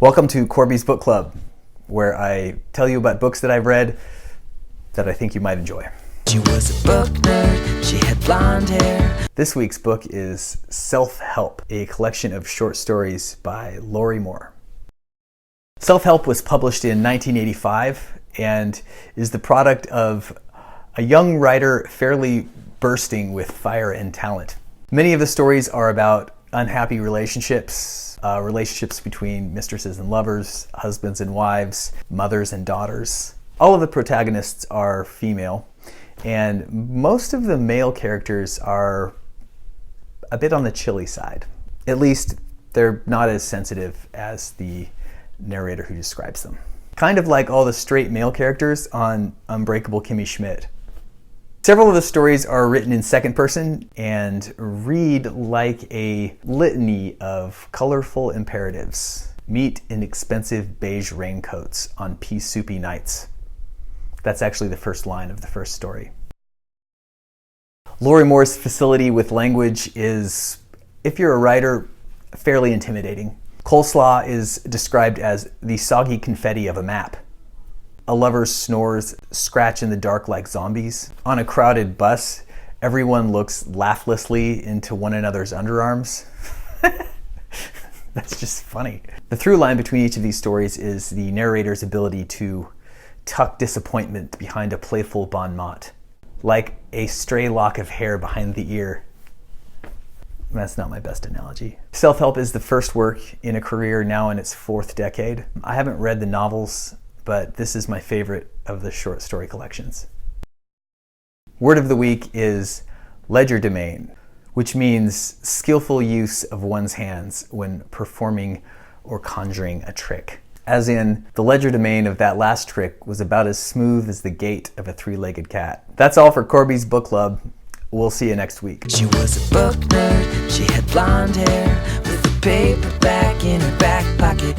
Welcome to Korby's Book Club, where I tell you about books that I've read that I think you might enjoy. She was a book nerd, she had blonde hair. This week's book is Self-Help, a collection of short stories by Lorrie Moore. Self-Help was published in 1985 and is the product of a young writer fairly bursting with fire and talent. Many of the stories are about unhappy relationships, relationships between mistresses and lovers, husbands and wives, mothers and daughters. All of the protagonists are female, and most of the male characters are a bit on the chilly side. At least they're not as sensitive as the narrator who describes them. Kind of like all the straight male characters on Unbreakable Kimmy Schmidt. Several of the stories are written in second person and read like a litany of colorful imperatives. Meet in expensive beige raincoats on pea-soupy nights. That's actually the first line of the first story. Lorrie Moore's facility with language is, if you're a writer, fairly intimidating. Coleslaw is described as the soggy confetti of a map. A lover's snores scratch in the dark like zombies. On a crowded bus, everyone looks laughlessly into one another's underarms. That's just funny. The through line between each of these stories is the narrator's ability to tuck disappointment behind a playful bon mot, like a stray lock of hair behind the ear. That's not my best analogy. Self-Help is the first work in a career now in its fourth decade. I haven't read the novels, but this is my favorite of the short story collections. Word of the week is legerdemain, which means skillful use of one's hands when performing or conjuring a trick. As in, the legerdemain of that last trick was about as smooth as the gait of a three-legged cat. That's all for Korby's Book Club. We'll see you next week. She was a book nerd, she had blonde hair with a paperback in her back pocket.